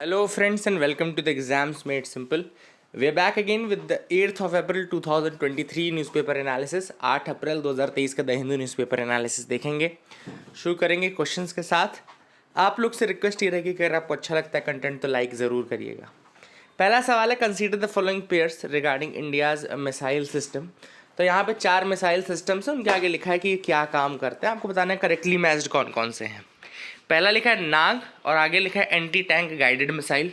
Hello, friends, and welcome to the Exams Made Simple. We are back again with the 8th of April 2023 newspaper analysis. 8 अप्रैल 2023 का the Hindu newspaper analysis देखेंगे. शुरू करेंगे questions के साथ. आप लोग से रिक्वेस्ट ये रहेगी कि अगर आपको अच्छा लगता है कंटेंट तो लाइक ज़रूर करिएगा. पहला सवाल है, consider the following pairs regarding India's missile system. तो यहाँ पे 4 मिसाइल सिस्टम्स हैं, उनके आगे लिखा है कि ये क्या काम करते हैं. आपको बताना है करेक्टली मैच्ड कौन कौन से हैं. पहला लिखा है नाग और आगे लिखा है एंटी टैंक गाइडेड मिसाइल.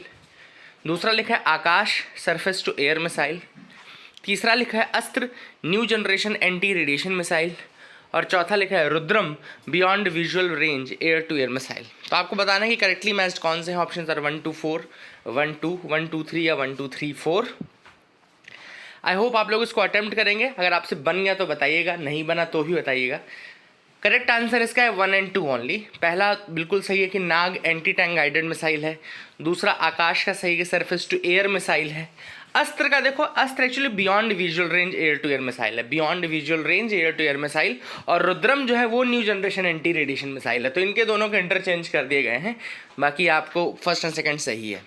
दूसरा लिखा है Akash surface to air missile. तीसरा लिखा है Astra new generation anti radiation missile. और चौथा लिखा है Rudram beyond visual range air to air missile. तो आपको बताना है कि करेक्टली मैच्ड कौन से हैं. ऑप्शन आर 1 2 4, 1 2, 1 2 3 या 1 2 3 4. आई होप आप लोग इसको अटेम्प्ट करेंगे. अगर आपसे बन गया तो बताइएगा, नहीं बना तो भी बताइएगा. करेक्ट आंसर इसका है 1 and 2 ओनली. पहला बिल्कुल सही है कि नाग एंटी टैंक गाइडेड मिसाइल है. दूसरा आकाश का सही है, सरफेस टू एयर मिसाइल है. अस्त्र का देखो, Astra actually beyond visual range air to air missile है, beyond visual range air to air missile. और रुद्रम जो है वो new generation anti radiation missile है. तो इनके दोनों को इंटरचेंज कर दिए गए हैं. बाकी आपको फर्स्ट एंड सेकेंड सही है.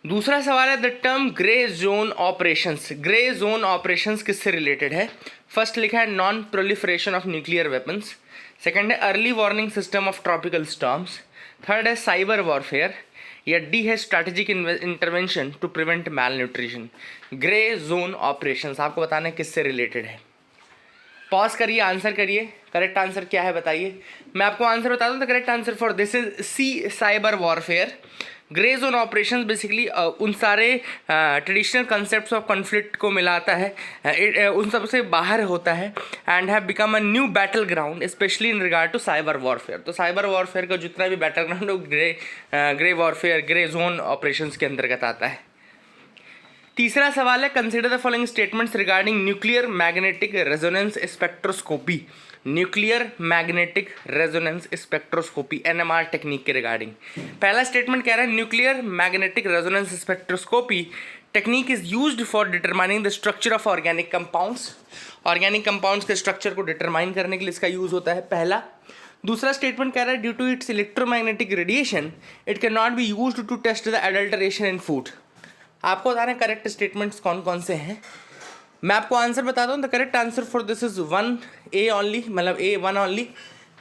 दूसरा सवाल है, the term grey zone operations. Grey zone operations किससे रिलेटेड है. फर्स्ट लिखा है non proliferation of nuclear weapons. Second है early warning system of tropical storms. Third है साइबर वॉरफेयर. या डी है strategic intervention to prevent malnutrition. Grey zone operations आपको बताना है किससे रिलेटेड है. पॉज करिए, आंसर करिए. करेक्ट आंसर क्या है बताइए. मैं आपको आंसर बता दूं. The correct answer for this is c, cyber warfare. Grey zone operations basically उन सारे ट्रेडिशनल कंसेप्ट्स ऑफ कॉन्फ्लिक्ट को मिलाता है, उन सब से बाहर होता है and have become a new battle ground specially in regard to cyber warfare. तो साइबर वॉरफेयर का जितना भी बैटल ग्राउंड वो grey warfare, grey zone operations के अंतर्गत आता है. तीसरा सवाल है, consider the following statements regarding nuclear magnetic resonance spectroscopy. Nuclear magnetic resonance spectroscopy NMR technique के रिगार्डिंग. पहला स्टेटमेंट कह रहा है nuclear magnetic resonance spectroscopy technique is used for determining the structure of organic compounds. Organic compounds के structure को determine करने के लिए इसका यूज होता है. पहला. दूसरा स्टेटमेंट कह रहा है due to its electromagnetic radiation it can not be used to test the adulteration in food. आपको बता रहे हैं करेक्ट स्टेटमेंट्स कौन कौन से हैं. मैं आपको आंसर बताता हूँ. The correct answer for this is 1A only, मतलब A1 ओनली.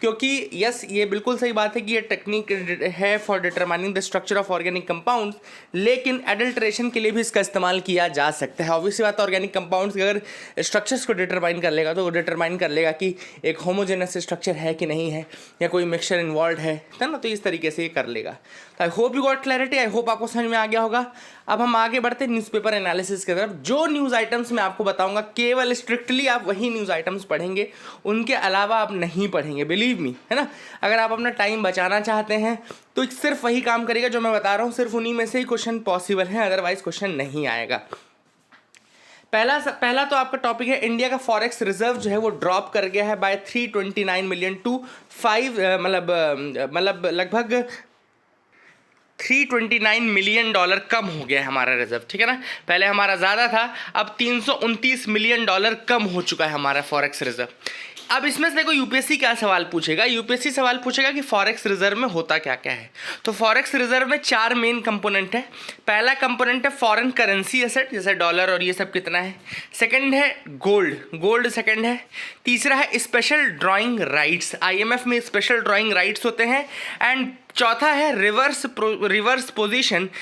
क्योंकि यस, ये बिल्कुल सही बात है कि ये टेक्निक है for determining the structure of organic compounds, लेकिन एडल्ट्रेशन के लिए भी इसका इस्तेमाल किया जा सकता है. ऑब्वियसली बात है, ऑर्गेनिक कंपाउंड्स अगर स्ट्रक्चर्स को डिटरमाइन कर लेगा तो वो डिटरमाइन कर लेगा कि एक होमोजेनस स्ट्रक्चर है कि नहीं है, या कोई मिक्सचर इन्वॉल्व है ना. तो इस तरीके से ये कर लेगा. तो I hope you got clarity. I hope आपको समझ में आ गया होगा. अब हम आगे बढ़ते हैं न्यूज़पेपर एनालिसिस की तरफ. जो न्यूज़ आइटम्स मैं आपको बताऊंगा केवल स्ट्रिक्टली आप वही न्यूज़ आइटम्स पढ़ेंगे, उनके अलावा आप नहीं पढ़ेंगे. बिलीव मी, है ना. अगर आप अपना टाइम बचाना चाहते हैं तो सिर्फ वही काम करिएगा जो मैं बता रहा हूँ. सिर्फ उन्हीं में से ही क्वेश्चन पॉसिबल है, अदरवाइज क्वेश्चन नहीं आएगा. पहला तो आपका टॉपिक है, इंडिया का फॉरेक्स रिजर्व जो है वो ड्रॉप कर गया है बाय 329 मिलियन टू 5, मतलब लगभग $329 मिलियन कम हो गया है हमारा रिजर्व. ठीक है ना. पहले हमारा ज़्यादा था, अब $329 मिलियन कम हो चुका है हमारा फॉरेक्स रिजर्व. अब इसमें से देखो यूपीएससी क्या सवाल पूछेगा. यूपीएससी सवाल पूछेगा कि फॉरेक्स रिजर्व में होता क्या क्या है. तो फॉरेक्स रिजर्व में 4 मेन कंपोनेंट है. पहला कंपोनेंट है फॉरेन करेंसी एसेट, जैसे डॉलर और ये सब कितना है. सेकंड है गोल्ड सेकंड है. तीसरा है स्पेशल ड्राइंग राइट्स. आईएमएफ में स्पेशल ड्राइंग राइट्स होते हैं. एंड चौथा है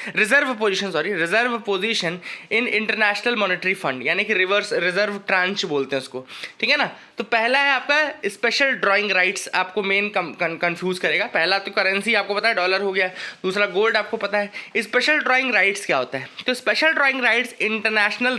reserve position in international monetary fund, यानी कि रिजर्व ट्रांच बोलते हैं उसको. ठीक है ना. तो पहला है आपका स्पेशल ड्राइंग राइट्स, आपको मेन कंफ्यूज करेगा. पहला तो करेंसी आपको पता है डॉलर हो गया, दूसरा गोल्ड आपको पता है. स्पेशल ड्राइंग राइट्स क्या होता है. तो special drawing rights international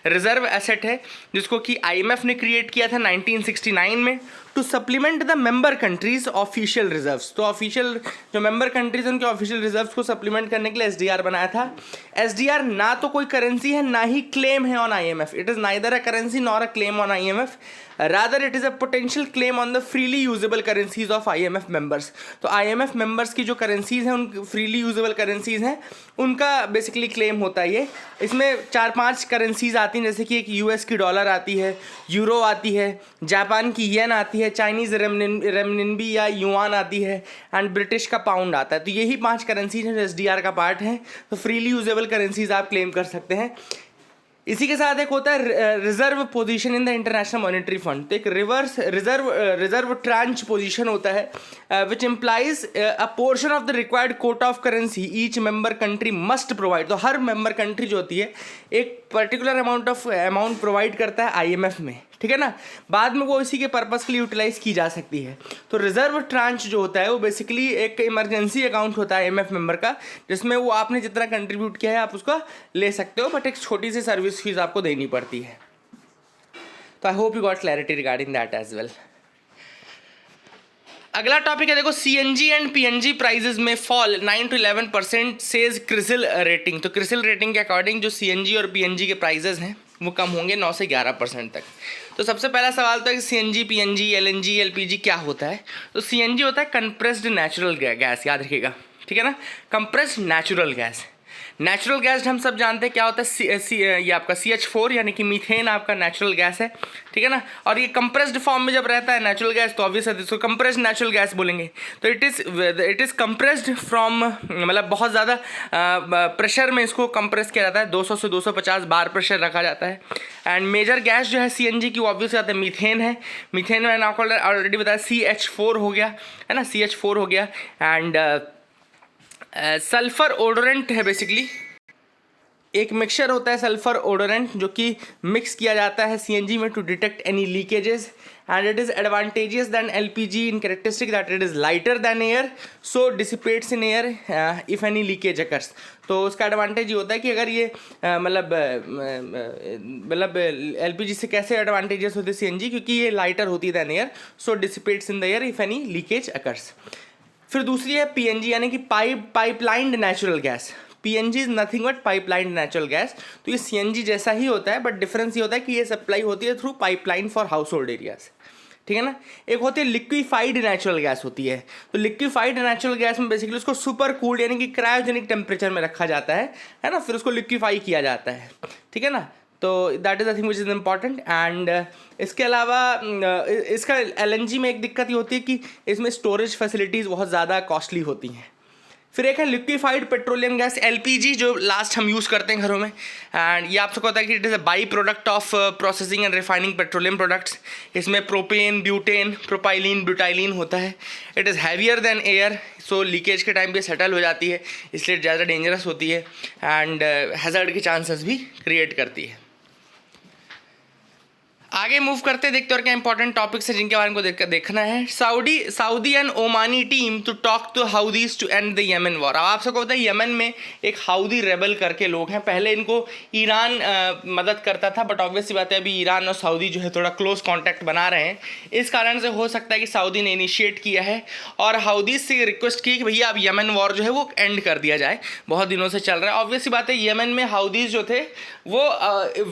reserve asset है जिसको कि आईएमएफ ने क्रिएट किया था 1969 में to supplement the member countries official reserves. तो ऑफिशियल जो मेंबर कंट्रीज हैं उनके ऑफिशियल रिजर्व्स को सप्लीमेंट करने के लिए एसडीआर बनाया था. एसडीआर ना तो कोई करेंसी है ना ही क्लेम है on IMF. It is neither a currency nor a claim on IMF. Rather it is a potential claim on the freely usable currencies of IMF members. तो IMF मेंबर्स की जो currencies हैं, उन freely usable currencies हैं, उनका basically claim होता है ये। इसमें 4-5 करेंसीज आती हैं, जैसे कि एक US की डॉलर आती है, यूरो आती है, जापान की येन आती है, चाइनीज़ रेमनिनबी या युआन आती है, एंड ब्रिटिश का पाउंड आता है। तो यही 5 करेंसीज हैं जो SDR का पार्ट है। तो फ्रीली यूजेबल करेंसीज आप क्लेम कर सकते हैं। इसी के साथ एक होता है reserve position in the international monetary fund. तो एक रिजर्व ट्रांच पोजीशन होता है which implies a portion of the required Kota of currency each member country must provide. तो हर मेंबर कंट्री जो होती है एक पर्टिकुलर अमाउंट प्रोवाइड करता है IMF में, ठीक है ना। बाद में वो इसी के पर्पज़ के लिए यूटिलाइज की जा सकती है। तो रिजर्व ट्रांच जो होता है वो बेसिकली एक इमरजेंसी अकाउंट होता है IMF मेंबर का, जिसमें वो आपने जितना कंट्रीब्यूट किया है आप उसका ले सकते हो, बट एक छोटी सी सर्विस फीस आपको देनी पड़ती है। तो I hope you got clarity regarding that as well. अगला टॉपिक है, देखो CNG एंड PNG प्राइजेस में fall 9 to 11% says Crisil rating. तो क्रिसिल रेटिंग के अकॉर्डिंग जो CNG और PNG के प्राइजेस हैं वो कम होंगे 9 से 11% तक। तो सबसे पहला सवाल तो है कि CNG, PNG, LNG, LPG क्या होता है। तो CNG होता है कंप्रेस्ड नेचुरल गैस, याद रखिएगा, ठीक है ना। Compressed natural gas, natural gas हम सब जानते हैं क्या होता है, ये आपका CH4 यानी कि मीथेन आपका नेचुरल गैस है, ठीक है ना। और ये कंप्रेस्ड फॉर्म में जब रहता है नेचुरल गैस तो ऑब्वियसली इसको कंप्रेस्ड नेचुरल गैस बोलेंगे। तो इट इज़ कंप्रेस्ड फ्रॉम, मतलब बहुत ज़्यादा प्रेशर में इसको कंप्रेस किया जाता है, 200 से 250 बार प्रेशर रखा जाता है। एंड मेजर गैस जो है CNG की वो ऑब्वियस आता है मीथेन है। मीथेन में आपको ऑलरेडी बताया CH4 हो गया, है ना, CH4 हो गया। एंड सल्फर ओडोरेंट है, बेसिकली एक मिक्सचर होता है सल्फर ओडोरेंट जो कि मिक्स किया जाता है CNG में to detect any leakages. And it is advantageous than LPG in characteristic that it is lighter than air, so dissipates in air if any leakage occurs. तो उसका एडवांटेज ये होता है कि अगर ये मतलब LPG से कैसे एडवांटेजेस होते हैं CNG, क्योंकि ये लाइटर होती है than air, so dissipates in the air if any leakage occurs. फिर दूसरी है PNG यानी कि pipelined natural gas. PNG is nothing but pipelined natural gas. तो ये CNG जैसा ही होता है, बट डिफरेंस ये होता है कि ये सप्लाई होती है through pipeline for house hold areas, ठीक है ना। एक होती है लिक्विफाइड नेचुरल गैस होती है। तो लिक्विफाइड नेचुरल गैस में बेसिकली उसको सुपर कूल्ड यानी कि क्रायोजेनिक टेम्परेचर में रखा जाता है ना, फिर उसको लिक्विफाई किया जाता है, ठीक है ना। तो that is the thing which is important. And इसके अलावा इसका LNG में एक दिक्कत ये होती है कि इसमें स्टोरेज फैसिलिटीज़ बहुत ज़्यादा कॉस्टली होती हैं। फिर एक है लिक्विफाइड पेट्रोलियम गैस LPG, जो लास्ट हम यूज़ करते हैं घरों में। एंड ये आप सबको पता है कि it is a by product of processing and refining petroleum products. इसमें प्रोपेन, ब्यूटेन, प्रोपाइलिन, ब्यूटाइलिन होता है। It is heavier than air, so leakage के टाइम पे सेटल हो जाती है, इसलिए ज़्यादा डेंजरस होती है एंड हैज़र्ड के चांसेस भी क्रिएट करती है। आगे मूव करते देखते और क्या इंपॉर्टेंट टॉपिक्स है जिनके बारे में देखना है। Saudi and Omani team to talk to Houthis to end the Yemen war. अब आप सबको पता है येमेन में एक हाउदी रेबल करके लोग हैं। पहले इनको ईरान मदद करता था, बट ऑब्वियसली बात है अभी ईरान और सऊदी जो है थोड़ा क्लोज कॉन्टैक्ट बना रहे हैं। इस कारण से हो सकता है कि सऊदी ने इनिशिएट किया है और हाउदीज से रिक्वेस्ट की कि भैया अब येमेन वॉर जो है वो एंड कर दिया जाए, बहुत दिनों से चल रहा है। ऑब्वियसली बात है येमेन में हाउदीज जो थे वो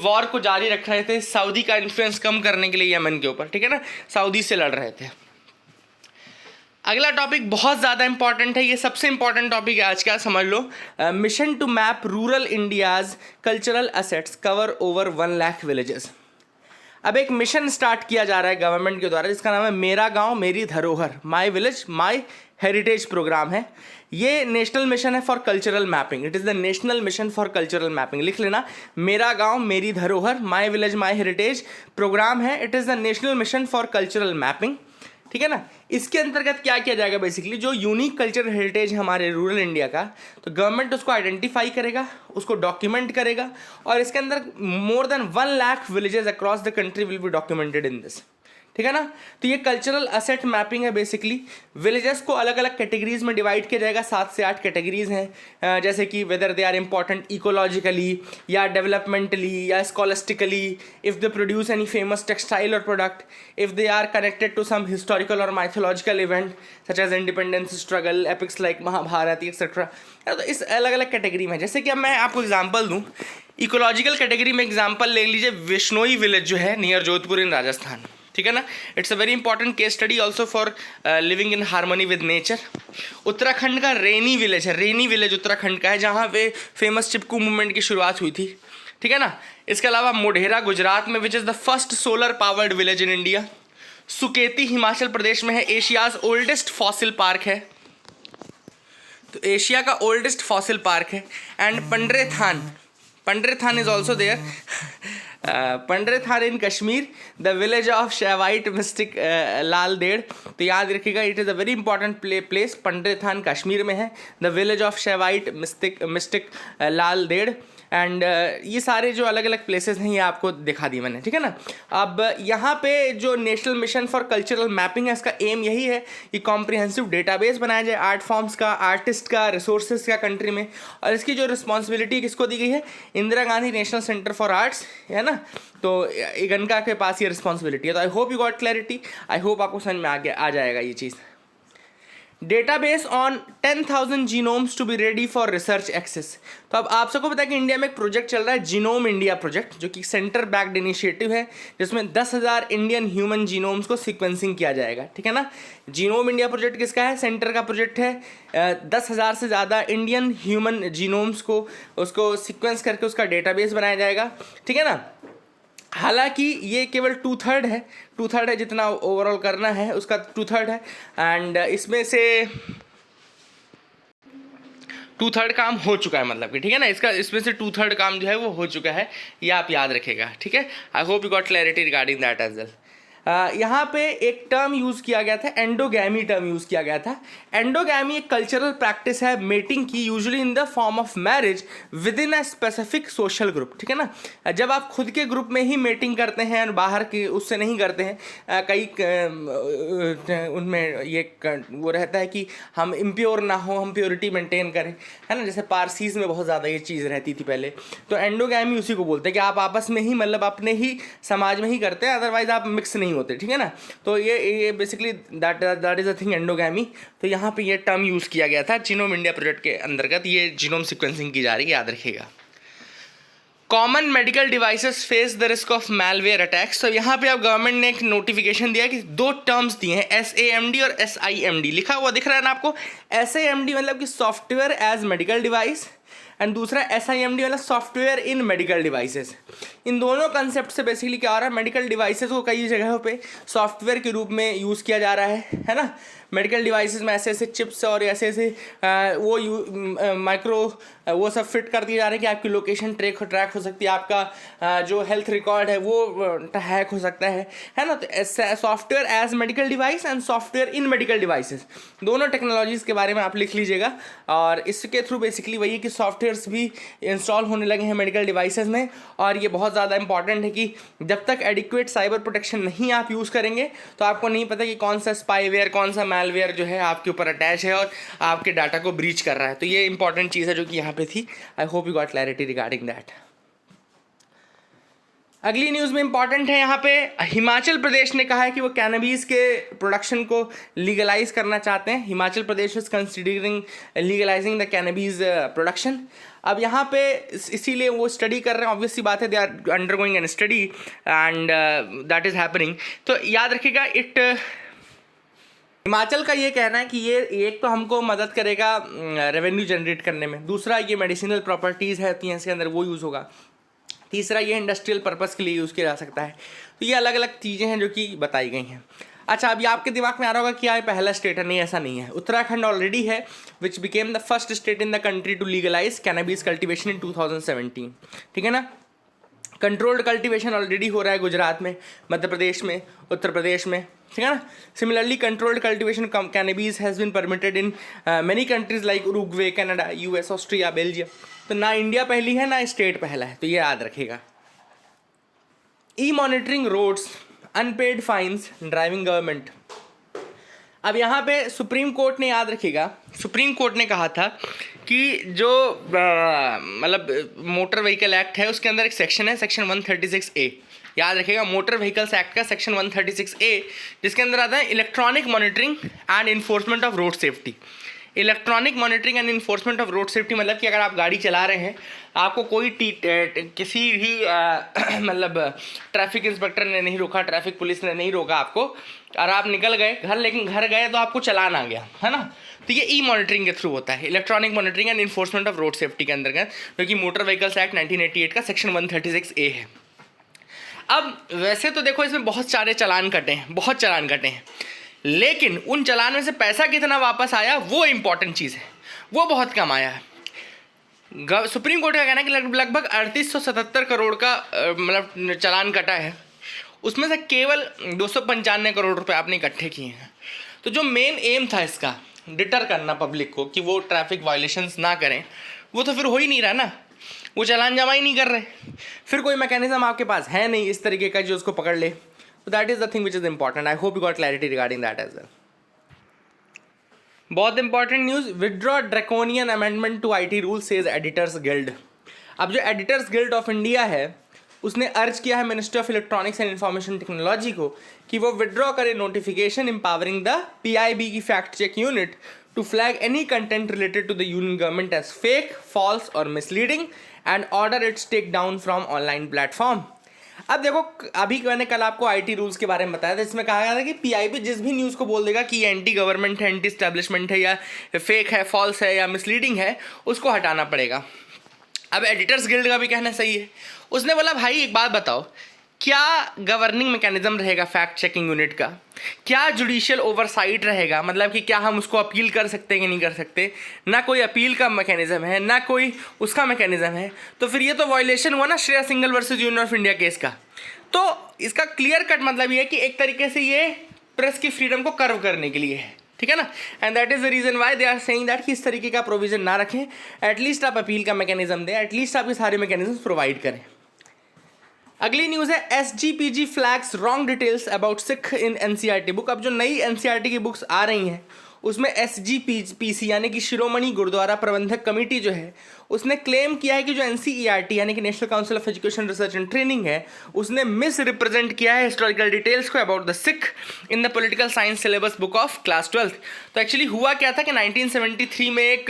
वॉर को जारी रख रहे थे, सऊदी का इन्फ्लुएंस कम करने के लिए येमेन के ऊपर, ठीक है ना, सऊदी से लड़ रहे थे। अगला टॉपिक बहुत ज़्यादा इंपॉर्टेंट है, ये सबसे इंपॉर्टेंट टॉपिक है आज का, समझ लो। Mission to map rural India's cultural assets cover over 1 lakh villages. अब एक मिशन स्टार्ट किया जा रहा है गवर्नमेंट के द्वारा जिसका नाम है मेरा गांव मेरी धरोहर, my village my heritage program है। ये नेशनल मिशन है for cultural mapping. It is the national mission for cultural mapping. लिख लेना, मेरा गांव मेरी धरोहर, my village my heritage program है। It is the national mission for cultural mapping, ठीक है ना। इसके अंतर्गत क्या किया जाएगा, बेसिकली जो यूनिक कल्चरल हेरिटेज है हमारे रूरल इंडिया का, तो गवर्नमेंट उसको आइडेंटिफाई करेगा, उसको डॉक्यूमेंट करेगा और इसके अंदर more than 1 lakh villages across the country will be documented in this, ठीक है ना। तो ये कल्चरल असेट मैपिंग है। बेसिकली विलेजेस को अलग अलग कैटेगरीज में डिवाइड किया जाएगा, 7 से 8 कैटेगरीज हैं, जैसे कि whether they are important ecologically या डेवलपमेंटली या scholastically, if they produce any famous textile और product, if they are connected to some historical और mythological event such as independence struggle, epics like Mahabharata etcetera. तो इस अलग अलग कैटेगरी में, जैसे कि अब मैं आपको एग्जाम्पल दूँ, इकोलॉजिकल कैटेगरी में एग्जाम्पल ले लीजिए विश्नोई विलेज जो है नियर जोधपुर इन राजस्थान, ठीक है ना। It's a very important case study also for living in harmony with nature. Uttarakhand का रेनी विलेज है, रेनी विलेज उत्तराखंड का है, जहाँ पे फेमस चिपकू मूवमेंट की शुरुआत हुई थी, ठीक है ना। इसके अलावा मोढेरा गुजरात में, which is the first solar powered village in India. Suketi Himachal Pradesh में है, एशियाज ओल्डेस्ट फॉसिल पार्क है, तो एशिया का ओल्डेस्ट फॉसिल पार्क है। And Pandrethan is also there, Pandrethan in Kashmir, the village of Shaivite mystic Lal Ded. तो याद रखिएगा, it is a very important place. Pandrethan Kashmir में है, the village of Shaivite mystic Lal Ded. And ये सारे जो अलग अलग प्लेसेस हैं ये आपको दिखा दी मैंने, ठीक है ना। अब यहाँ पे जो national mission for cultural mapping है, इसका एम यही है कि कॉम्प्रिहेंसिव डेटाबेस बनाया जाए आर्ट फॉर्म्स का, आर्टिस्ट का, रिसोर्सेज का कंट्री में। और इसकी जो रिस्पॉन्सिबिलिटी किसको दी गई है, Indira Gandhi national centre for arts, है ना। तो इनका के पास ये रिस्पॉन्सिबिलिटी है। तो I hope you got clarity, I hope आपको समझ में आ जाएगा ये चीज़। Database on 10,000 genomes to be ready for research access. तो अब आप सबको पता है कि इंडिया में एक प्रोजेक्ट चल रहा है, जीनोम इंडिया प्रोजेक्ट, जो कि सेंटर बैक्ड इनिशिएटिव है, जिसमें 10,000 इंडियन ह्यूमन जीनोम्स को सीक्वेंसिंग किया जाएगा, ठीक है ना। जीनोम इंडिया प्रोजेक्ट किसका है, सेंटर का प्रोजेक्ट है। 10,000 से ज़्यादा इंडियन ह्यूमन जीनोम्स को उसको सीक्वेंस करके उसका डेटाबेस बनाया जाएगा, ठीक है ना। हालांकि ये केवल 2/3 है जितना ओवरऑल करना है उसका 2/3 है। एंड इसमें से 2/3 काम हो चुका है, मतलब कि ठीक है ना, इसमें से 2/3 काम जो है वो हो चुका है, ये आप याद रखेगा, ठीक है। I hope you got clarity regarding that as well. यहाँ पे एक टर्म यूज़ किया गया था, एंडोगैमी टर्म यूज़ किया गया था। एंडोगैमी एक कल्चरल प्रैक्टिस है मेटिंग की, usually in the form of marriage with in a specific social group, ठीक है ना। जब आप खुद के ग्रुप में ही मेटिंग करते हैं और बाहर की उससे नहीं करते हैं, कई उनमें ये वो रहता है कि हम इम्प्योर ना हो, हम प्योरिटी मेंटेन करें, है ना। जैसे पारसीज़ में बहुत ज़्यादा ये चीज़ रहती थी पहले। तो एंडोगैमी उसी को बोलते हैं कि आप आपस में ही, मतलब अपने ही समाज में ही करते हैं, अदरवाइज आप मिक्स नहीं होते, ठीक है ना। तो ये basically that is a thing, endogamy. तो यहाँ पे ये टर्म यूज़ किया गया था जीनोम इंडिया प्रोजेक्ट के अंतर्गत, ये जीनोम सीक्वेंसिंग की जा रही है, याद रखिएगा। Common medical devices face the risk of malware attacks. तो यहाँ पे अब गवर्नमेंट ने एक नोटिफिकेशन दिया कि 2 टर्म्स दिए हैं, SAMD और SIMD, लिखा हुआ दिख रहा है ना आपको। SAMD मतलब कि software as medical device, and दूसरा SIMD मतलब सॉफ्टवेयर इन मेडिकल डिवाइसेस। इन दोनों कंसेप्ट से बेसिकली क्या हो रहा है, मेडिकल डिवाइसेस को कई जगहों पे सॉफ्टवेयर के रूप में यूज़ किया जा रहा है ना। मेडिकल डिवाइसेस में ऐसे ऐसे चिप्स और ऐसे ऐसे वो माइक्रो वो सब फिट कर दिए जा रहे हैं कि आपकी लोकेशन ट्रैक हो सकती है, आपका जो हेल्थ रिकॉर्ड है वो हैक हो सकता है ना। तो software as medical device and software in medical devices, दोनों टेक्नोलॉजीज़ के बारे में आप लिख लीजिएगा। और इसके थ्रू बेसिकली वही है कि सॉफ्टवेयर्स भी इंस्टॉल होने लगे हैं मेडिकल डिवाइसेस में। और ये बहुत ज़्यादा इंपॉर्टेंट है कि जब तक एडिक्वेट साइबर प्रोटेक्शन नहीं आप यूज़ करेंगे तो आपको नहीं पता कि कौन सा स्पाईवेयर, कौन सा मैलवेयर जो है आपके ऊपर अटैच है और आपके डाटा को ब्रीच कर रहा है। तो ये इंपॉर्टेंट चीज़ है जो कि यहाँ पे थी। आई hope you got clarity regarding that. अगली न्यूज़ में इंपॉर्टेंट है, यहाँ पे हिमाचल प्रदेश ने कहा है कि वो कैनबीस के प्रोडक्शन को लीगलाइज करना चाहते हैं। Himachal Pradesh is considering legalising the cannabis production. अब यहाँ पे इसीलिए वो स्टडी कर रहे हैं, ऑब्वियसली बात है, they are undergoing an study and that is happening. तो याद रखिएगा, हिमाचल का ये कहना है कि ये एक तो हमको मदद करेगा रेवेन्यू जनरेट करने में, दूसरा ये मेडिसिनल प्रॉपर्टीज़ है इसके अंदर वो यूज़ होगा, तीसरा ये इंडस्ट्रियल पर्पस के लिए यूज़ किया जा सकता है। तो ये अलग अलग चीज़ें हैं जो कि बताई गई हैं। अच्छा, अभी आपके दिमाग में आ रहा होगा कि ये पहला स्टेट है, नहीं ऐसा नहीं है। उत्तराखंड ऑलरेडी है, which became the first state in the country to legalise cannabis cultivation in 2017, ठीक है ना। कंट्रोल्ड कल्टिवेशन ऑलरेडी हो रहा है गुजरात में, मध्य प्रदेश में, उत्तर प्रदेश में, ठीक है ना। Similarly controlled cultivation cannabis has been permitted in many countries like Uruguay, Canada, US, Austria, Belgium. तो ना इंडिया पहली है ना स्टेट पहला है, तो ये याद रखेगा। E monitoring roads, unpaid fines, driving government. अब यहाँ पे सुप्रीम कोर्ट ने, याद रखिएगा, सुप्रीम कोर्ट ने कहा था कि जो मतलब मोटर व्हीकल एक्ट है उसके अंदर एक सेक्शन है, सेक्शन 136A, याद रखिएगा, मोटर व्हीकल्स एक्ट का सेक्शन 136A, जिसके अंदर आता है electronic monitoring and enforcement of road safety. Electronic monitoring and enforcement of road safety, मतलब कि अगर आप गाड़ी चला रहे हैं, आपको कोई किसी भी मतलब ट्रैफिक इंस्पेक्टर ने नहीं रोका, ट्रैफिक पुलिस ने नहीं रोका आपको, और आप निकल गए घर, लेकिन घर गए तो आपको चलान आ गया, है ना, तो ये ई मॉनिटरिंग के थ्रू होता है, electronic monitoring and enforcement of road safety के अंतर्गत, जो कि मोटर व्हीकल्स एक्ट 1988 का सेक्शन 136A है। अब वैसे तो देखो इसमें बहुत सारे चालान कटे हैं, बहुत चालान कटे हैं, लेकिन उन चालान में से पैसा कितना वापस आया वो इंपॉर्टेंट चीज़ है, वो बहुत कम आया है। सुप्रीम कोर्ट का कहना है कि लगभग 3877 करोड़ का मतलब चालान कटा है, उसमें से केवल 295 करोड़ रुपए आपने इकट्ठे किए हैं। तो जो मेन एम था इसका, डिटर करना पब्लिक को कि वो ट्रैफिक वायलेशंस ना करें, वो तो फिर हो ही नहीं रहा ना, वो चालान जमा ही नहीं कर रहे, फिर कोई मैकेनिज्म आपके पास है नहीं इस तरीके का जो उसको पकड़ ले। तो that is the thing which is important. I hope you got clarity regarding that as well. बहुत important news, withdraw draconian amendment to IT rule says editors guild. अब जो एडिटर्स गिल्ड ऑफ इंडिया है उसने अर्ज किया है ministry of electronics and information technology को कि वो विदड्रॉ करे नोटिफिकेशन एम्पावरिंग द पीआईबी की fact check unit to flag any content related to the union government as fake, false or misleading and order its take down from online platform। अब देखो, अभी मैंने कल आपको आईटी रूल्स के बारे में बताया था, इसमें कहा गया था कि पीआईबी जिस भी न्यूज़ को बोल देगा कि ये एंटी गवर्नमेंट है, एंटी स्टैब्लिशमेंट है, या फेक है, फॉल्स है या मिसलीडिंग है, उसको हटाना पड़ेगा। अब एडिटर्स गिल्ड का भी कहना सही है, उसने बोला भाई एक बात बताओ, क्या गवर्निंग मैकेनिज्म रहेगा फैक्ट चेकिंग यूनिट का, क्या जुडिशियल ओवरसाइट रहेगा, मतलब कि क्या हम उसको अपील कर सकते हैं कि नहीं कर सकते, ना कोई अपील का मैकेनिज्म है, ना कोई उसका मैकेनिज्म है, तो फिर ये तो वायलेशन हुआ ना Shreya single versus union of India case का। तो इसका क्लियर कट मतलब ये है कि एक तरीके से ये प्रेस की फ्रीडम को कर्व करने के लिए है, ठीक है ना, and that is the reason why they are saying that कि इस तरीके का प्रोविजन ना रखें, एटलीस्ट आप अपील का मैकेनिज्म दें, एटलीस्ट आप ये सारे मैकेनिज्म प्रोवाइड करें। अगली न्यूज़ है SGPC flags wrong details about Sikh in NCERT book. अब जो नई एनसीईआरटी की बुक्स आ रही हैं उसमें एसजीपीसी यानी कि शिरोमणि गुरुद्वारा प्रबंधक कमेटी जो है उसने क्लेम किया है कि जो एनसीईआरटी यानी कि national council of education research and training है उसने मिस रिप्रेजेंट किया है हिस्टोरिकल डिटेल्स को about the Sikh in the political science syllabus book of class 12th। तो एक्चुअली हुआ क्या था कि 1973 में एक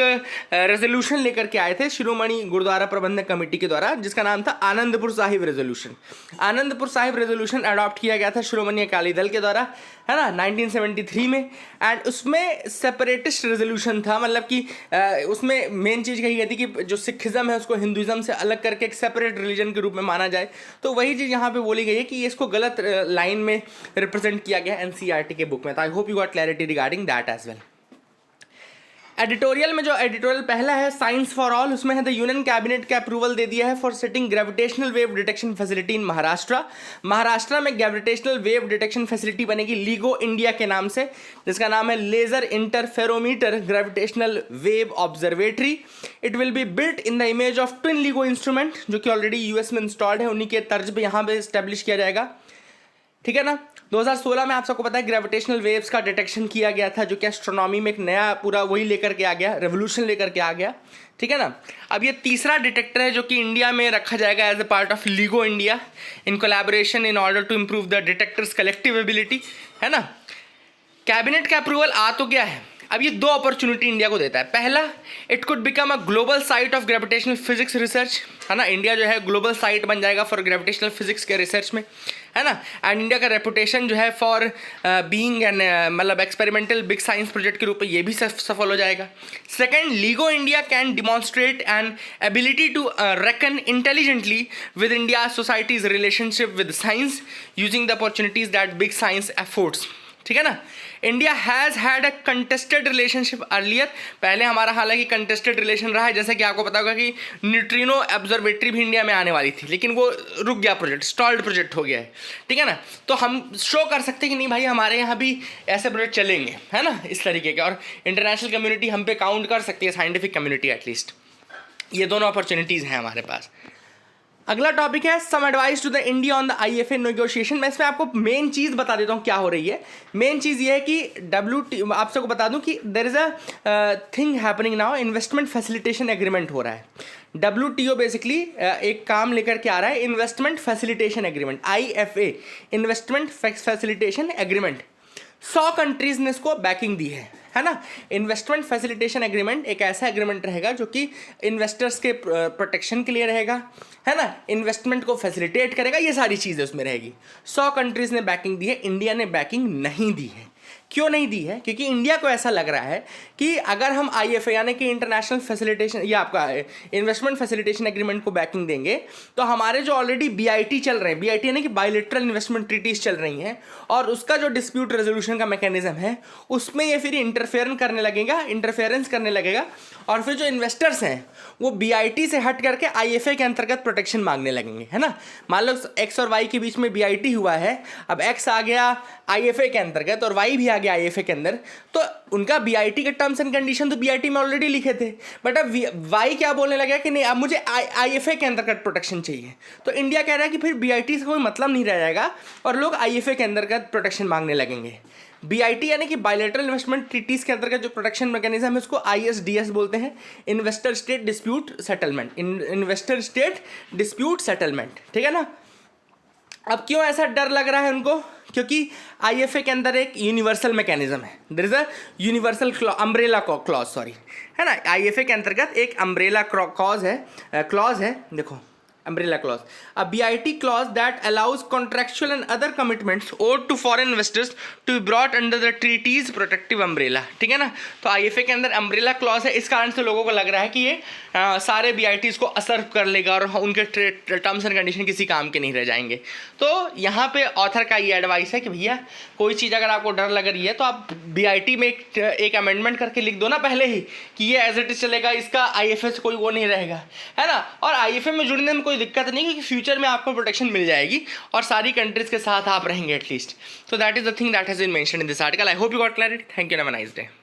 रेजोल्यूशन लेकर के आए थे शिरोमणि गुरुद्वारा प्रबंधक कमेटी के द्वारा, जिसका नाम था Anandpur Sahib resolution. Anandpur Sahib resolution adopt किया गया था शिरोमणि अकाली दल के द्वारा, है ना, 1973 में, एंड उसमें सेपरेटिस्ट रेजोल्यूशन था, मतलब कि उसमें मेन चीज़ कही गई थी कि जो सिखिज़म है उसको हिंदुज़म से अलग करके एक सेपरेट रिलीजन के रूप में माना जाए। तो वही चीज़ यहाँ पे बोली गई है कि इसको गलत लाइन में रिप्रेजेंट किया गया एनसीईआरटी के बुक में। तो I hope you got clarity regarding that as well. Editorial में जो एडिटोरियल पहला है साइंस फॉर ऑल, उसमें है द यूनियन कैबिनेट का अप्रूवल दे दिया है for setting gravitational wave detection facility in Maharashtra. Maharashtra में ग्रेविटेशनल वेव डिटेक्शन फैसिलिटी बनेगी लीगो इंडिया के नाम से, जिसका नाम है laser interferometer gravitational wave observatory. It will be built in the image of twin LIGO instrument जो कि ऑलरेडी यूएस में इंस्टॉल्ड है, उन्हीं के तर्ज पे यहाँ पे स्टैब्लिश किया जाएगा, ठीक है ना। 2016 में आप सबको पता है ग्रेविटेशनल वेव्स का डिटेक्शन किया गया था, जो कि एस्ट्रोनॉमी में एक नया पूरा वही लेकर के आ गया, रेवोल्यूशन लेकर के आ गया, ठीक है ना। अब ये तीसरा डिटेक्टर है जो कि इंडिया में रखा जाएगा as a part of LIGO India in collaboration in order to improve the detectors collective ability, है ना। कैबिनेट का अप्रूवल आ तो गया है, अब ये दो अपॉर्चुनिटी इंडिया को देता है। पहला, it could become a global site of gravitational physics research, है ना, इंडिया जो है ग्लोबल साइट बन जाएगा फॉर ग्रेविटेशनल फिजिक्स के रिसर्च में, है ना। एंड इंडिया का रेपुटेशन जो है फॉर बीइंग एन मतलब एक्सपेरिमेंटल बिग साइंस प्रोजेक्ट के रूप में ये भी सफल हो जाएगा। Second, LIGO India can demonstrate an ability to reckon intelligently with India societies relationship with science using the opportunities that big science affords, ठीक है ना। India has had a contested relationship earlier, पहले हमारा हालांकि कंटेस्टेड रिलेशन रहा है, जैसे कि आपको पता होगा कि न्यूट्रिनो ऑब्जर्वेटरी भी इंडिया में आने वाली थी, लेकिन वो रुक गया, प्रोजेक्ट स्टॉल्ड प्रोजेक्ट हो गया है, ठीक है ना। तो हम शो कर सकते हैं कि नहीं भाई हमारे यहाँ भी ऐसे प्रोजेक्ट चलेंगे, है ना, इस तरीके के, और इंटरनेशनल कम्युनिटी हम पे काउंट कर सकती है, साइंटिफिक कम्युनिटी एटलीस्ट। ये दोनों अपॉर्चुनिटीज़ हैं हमारे पास। अगला टॉपिक है some advice to the India on the IFA negotiation. मैं इसमें आपको मेन चीज़ बता देता हूँ क्या हो रही है। मेन चीज़ ये है कि आप सबको बता दूँ कि there is a thing happening now, investment facilitation agreement हो रहा है। WTO बेसिकली एक काम लेकर के आ रहा है, investment facilitation agreement, IFA, investment facilitation agreement. 100 countries ने इसको बैकिंग दी है है ना। इन्वेस्टमेंट फैसिलिटेशन एग्रीमेंट एक ऐसा एग्रीमेंट रहेगा जो कि इन्वेस्टर्स के प्रोटेक्शन के लिए रहेगा, है ना, इन्वेस्टमेंट को फैसिलिटेट करेगा, ये सारी चीज़ें उसमें रहेगी। 100 कंट्रीज़ ने बैकिंग दी है, इंडिया ने बैकिंग नहीं दी है। क्यों नहीं दी है? क्योंकि इंडिया को ऐसा लग रहा है कि अगर हम IFA यानी कि इंटरनेशनल फैसिलिटेशन या आपका इन्वेस्टमेंट फैसिलिटेशन एग्रीमेंट को बैकिंग देंगे तो हमारे जो ऑलरेडी BIT चल रहे हैं, BIT यानी कि बायलैटरल इन्वेस्टमेंट ट्रीटीज चल रही हैं, और उसका जो डिस्प्यूट रेजोल्यूशन का मैकेनिज्म है उसमें ये फिर इंटरफेरेंस करने लगेगा और फिर जो इन्वेस्टर्स हैं वो BIT से हट करके IFA के अंतर्गत प्रोटेक्शन मांगने लगेंगे, है ना। मान लो X और Y के बीच में BIT हुआ है, अब X आ गया IFA के अंतर्गत और Y भी आ गया IFA के अंदर, तो उनका BIT के टर्म्स एंड कंडीशन तो BIT में ऑलरेडी लिखे थे, बट अब Y क्या बोलने लगा कि नहीं अब मुझे IFA के अंतर्गत प्रोटेक्शन चाहिए। तो इंडिया कह रहा है कि फिर BIT से कोई मतलब नहीं रह जाएगा और लोग IFA के अंतर्गत प्रोटेक्शन मांगने लगेंगे। BIT यानी कि बायलैटरल इन्वेस्टमेंट ट्रीटीज के अंतर्गत जो प्रोटेक्शन मैकेनिज्म है उसको ISDS बोलते हैं, इन्वेस्टर स्टेट डिस्प्यूट सेटलमेंट, ठीक है ना। अब क्यों ऐसा डर लग रहा है उनको? क्योंकि IFA के अंदर एक यूनिवर्सल मैकेनिज्म है, there is a universal umbrella clause, है ना। IFA के अंतर्गत एक अम्ब्रेला क्लॉज है, देखो umbrella clause, a BIT clause that allows contractual and other commitments owed to foreign investors to be brought under the treaty's protective umbrella, ठीक है ना। तो IFA के अंदर umbrella clause है, इस कारण से लोगों को लग रहा है कि ये सारे BITs को असर कर लेगा और उनके टर्म्स एंड कंडीशन किसी काम के नहीं रह जाएंगे। तो यहाँ पे ऑथर का ये एडवाइस है कि भैया कोई चीज़ अगर आपको डर लग रही है तो आप BIT में एक अमेंडमेंट करके लिख दो ना पहले ही कि ये एज इट इज चलेगा, इसका IFA से कोई वो नहीं रहेगा, है ना। और IFA में जुड़ने में कोई दिक्कत नहीं, क्योंकि फ्यूचर में आपको प्रोटेक्शन मिल जाएगी और सारी कंट्रीज के साथ आप रहेंगे at least. So that is the thing that has been mentioned in this article. I hope you got clarity. Thank you, have a nice day.